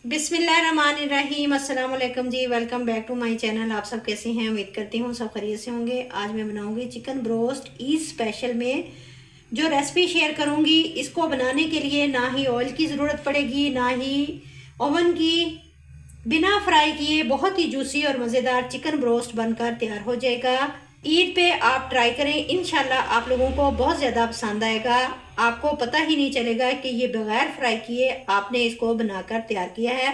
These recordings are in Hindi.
बिस्मिल्लाहिर्रहमानिर्रहीम। अस्सलाम वालेकुम जी। Welcome back to my channel. आप सब कैसे हैं? उम्मीद करती हूँ सब खैरियत से होंगे। आज मैं बनाऊंगी चिकन ब्रोस्ट ईद स्पेशल में जो रेसिपी शेयर करूंगी, इसको बनाने के लिए ना ही ऑयल की ज़रूरत पड़ेगी ना ही ओवन की। बिना फ्राई किए बहुत ही जूसी और मज़ेदार चिकन ब्रोस्ट बनकर तैयार हो जाएगा। ईद पे आप ट्राई करें, इंशाल्लाह आप लोगों को बहुत ज़्यादा पसंद आएगा। आपको पता ही नहीं चलेगा कि ये बगैर फ्राई किए आपने इसको बनाकर तैयार किया है।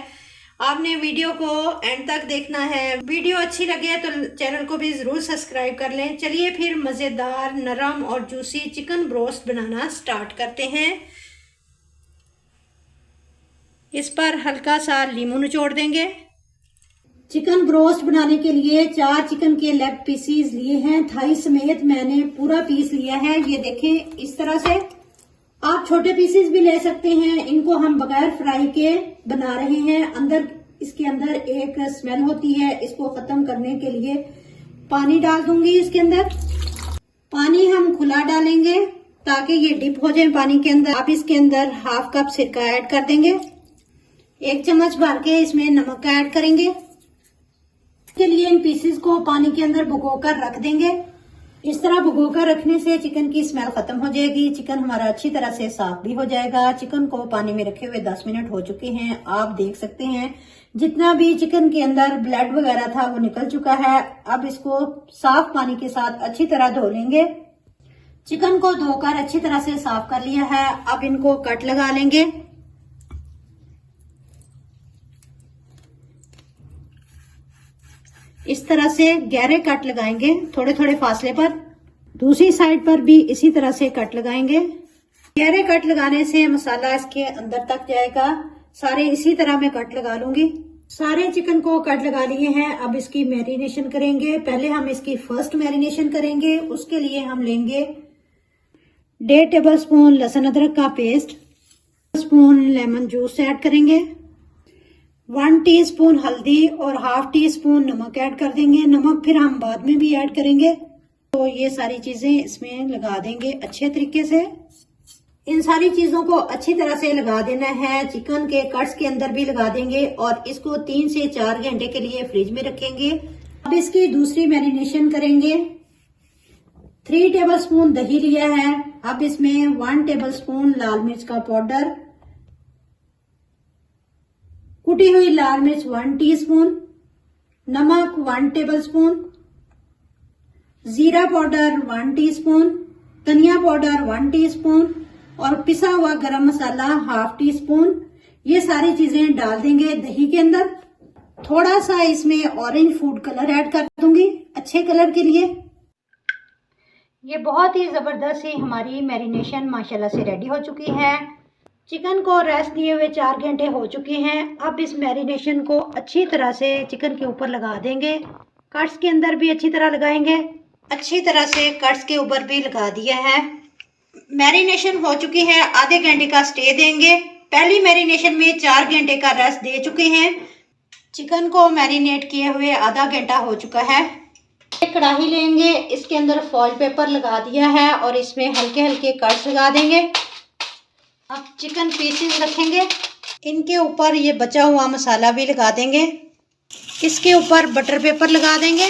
आपने वीडियो को एंड तक देखना है। वीडियो अच्छी लगे तो चैनल को भी ज़रूर सब्सक्राइब कर लें। चलिए फिर मज़ेदार, नरम और जूसी चिकन ब्रोस्ट बनाना स्टार्ट करते हैं। इस पर हल्का सा लीमू निचोड़ देंगे। चिकन ब्रोस्ट बनाने के लिए 4 चिकन के लेग पीसीज लिए हैं, थाई समेत मैंने पूरा पीस लिया है। ये देखें, इस तरह से। आप छोटे पीसेस भी ले सकते हैं। इनको हम बगैर फ्राई के बना रहे हैं। इसके अंदर एक स्मेल होती है, इसको खत्म करने के लिए पानी डाल दूंगी। इसके अंदर पानी हम खुला डालेंगे ताकि ये डिप हो जाए पानी के अंदर। आप इसके अंदर हाफ कप सिरका ऐड कर देंगे। 1 चम्मच भर के इसमें नमक ऐड करेंगे। इसके लिए इन पीसेस को पानी के अंदर भिगोकर रख देंगे। इस तरह भिगोकर रखने से चिकन की स्मेल खत्म हो जाएगी। चिकन हमारा अच्छी तरह से साफ भी हो जाएगा। चिकन को पानी में रखे हुए 10 मिनट हो चुके हैं। आप देख सकते हैं जितना भी चिकन के अंदर ब्लड वगैरह था वो निकल चुका है। अब इसको साफ पानी के साथ अच्छी तरह धो लेंगे। चिकन को धोकर अच्छी तरह से साफ कर लिया है। अब इनको कट लगा लेंगे। इस तरह से गहरे कट लगाएंगे, थोड़े थोड़े फासले पर। दूसरी साइड पर भी इसी तरह से कट लगाएंगे। गहरे कट लगाने से मसाला इसके अंदर तक जाएगा। सारे इसी तरह मैं कट लगा लूंगी। सारे चिकन को कट लगा लिए हैं। अब इसकी मैरिनेशन करेंगे। पहले हम इसकी फर्स्ट मैरिनेशन करेंगे। उसके लिए हम लेंगे 1.5 टेबल स्पून लहसुन अदरक का paste, spoon lemon juice add करेंगे, 1 टीस्पून हल्दी और हाफ टी स्पून नमक ऐड कर देंगे। नमक फिर हम बाद में भी ऐड करेंगे। तो ये सारी चीजें इसमें लगा देंगे अच्छे तरीके से। इन सारी चीजों को अच्छी तरह से लगा देना है। चिकन के कट्स के अंदर भी लगा देंगे और इसको 3 से 4 घंटे के लिए फ्रिज में रखेंगे। अब इसकी दूसरी मैरिनेशन करेंगे। 3 टेबल स्पून दही लिया है। अब इसमें 1 टेबल स्पून लाल मिर्च का पाउडर, कुटी हुई लाल मिर्च 1 टीस्पून, नमक 1 टेबल स्पून, जीरा पाउडर 1 टीस्पून, धनिया पाउडर 1 टीस्पून और पिसा हुआ गरम मसाला हाफ टी स्पून। ये सारी चीजें डाल देंगे दही के अंदर। थोड़ा सा इसमें ऑरेंज फूड कलर ऐड कर दूंगी अच्छे कलर के लिए। ये बहुत ही जबरदस्त सी हमारी मैरिनेशन माशाल्लाह से रेडी हो चुकी है। चिकन को रेस्ट दिए हुए 4 घंटे हो चुके हैं। अब इस मैरिनेशन को अच्छी तरह से चिकन के ऊपर लगा देंगे। कट्स के अंदर भी अच्छी तरह लगाएंगे। अच्छी तरह से कट्स के ऊपर भी लगा दिया है। मैरिनेशन हो चुकी है। आधे घंटे का स्टे देंगे। पहली मैरिनेशन में 4 घंटे का रेस्ट दे चुके हैं। चिकन को मैरिनेट किए हुए आधा घंटा हो चुका है। एक कढ़ाई लेंगे, इसके अंदर फॉइल पेपर लगा दिया है और इसमें हल्के हल्के कट्स लगा देंगे। अब चिकन पीसेस रखेंगे। इनके ऊपर ये बचा हुआ मसाला भी लगा देंगे। इसके ऊपर बटर पेपर लगा देंगे।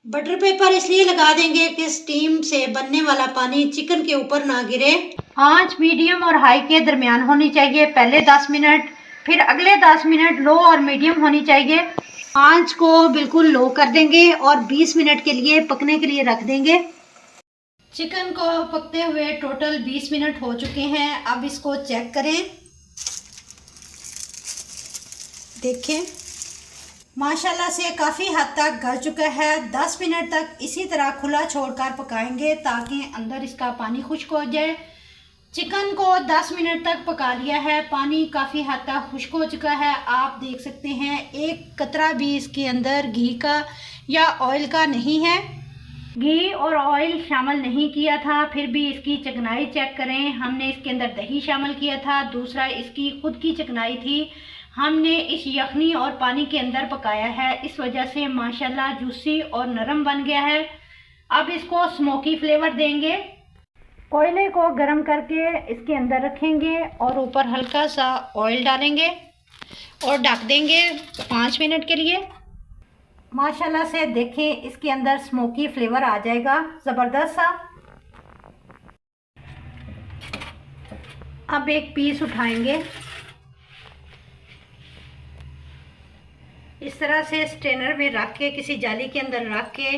बटर पेपर इसलिए लगा देंगे कि स्टीम से बनने वाला पानी चिकन के ऊपर ना गिरे। आंच मीडियम और हाई के दरमियान होनी चाहिए। पहले 10 मिनट, फिर अगले 10 मिनट लो और मीडियम होनी चाहिए। आंच को बिल्कुल लो कर देंगे और 20 मिनट के लिए पकने के लिए रख देंगे। चिकन को पकते हुए टोटल 20 मिनट हो चुके हैं। अब इसको चेक करें। देखें, माशाल्लाह से काफ़ी हद तक गल चुका है। 10 मिनट तक इसी तरह खुला छोड़कर पकाएंगे ताकि अंदर इसका पानी खुश्क हो जाए। चिकन को 10 मिनट तक पका लिया है। पानी काफ़ी हद तक खुश्क हो चुका है। आप देख सकते हैं एक कतरा भी इसके अंदर घी का या ऑयल का नहीं है। घी और ऑयल शामिल नहीं किया था, फिर भी इसकी चिकनाई चेक करें। हमने इसके अंदर दही शामिल किया था। दूसरा, इसकी खुद की चिकनाई थी। हमने इस यखनी और पानी के अंदर पकाया है, इस वजह से माशाल्लाह जूसी और नरम बन गया है। अब इसको स्मोकी फ्लेवर देंगे। कोयले को गर्म करके इसके अंदर रखेंगे और ऊपर हल्का सा ऑयल डालेंगे। और ढक देंगे 5 मिनट के लिए। माशाल्लाह से देखें इसके अंदर स्मोकी फ्लेवर आ जाएगा ज़बरदस्त सा। अब एक पीस उठाएंगे, इस तरह से स्ट्रेनर में रख के किसी जाली के अंदर रख के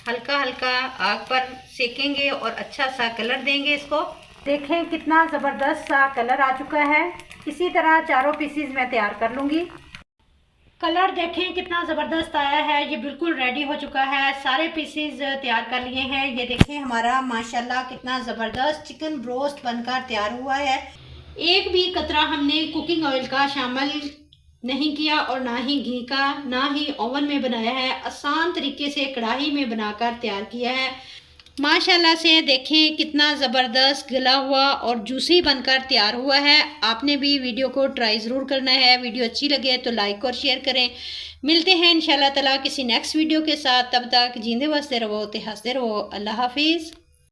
हल्का हल्का आग पर सेकेंगे और अच्छा सा कलर देंगे इसको। देखें कितना ज़बरदस्त सा कलर आ चुका है। इसी तरह चारों पीसीज मैं तैयार कर लूँगी। कलर देखें कितना ज़बरदस्त आया है, ये बिल्कुल रेडी हो चुका है। सारे पीसीज तैयार कर लिए हैं। ये देखें हमारा माशाल्लाह कितना ज़बरदस्त चिकन ब्रोस्ट बनकर तैयार हुआ है। एक भी कतरा हमने कुकिंग ऑयल का शामिल नहीं किया और ना ही घी का, ना ही ओवन में बनाया है। आसान तरीके से कढ़ाई में बनाकर तैयार किया है। माशाल्लाह से देखें कितना ज़बरदस्त गला हुआ और जूसी बनकर तैयार हुआ है। आपने भी वीडियो को ट्राई ज़रूर करना है। वीडियो अच्छी लगे तो लाइक और शेयर करें। मिलते हैं इंशाल्लाह ताला किसी नेक्स्ट वीडियो के साथ। तब तक जींदे बसते रहो, हंसते रहो। अल्लाह हाफिज़।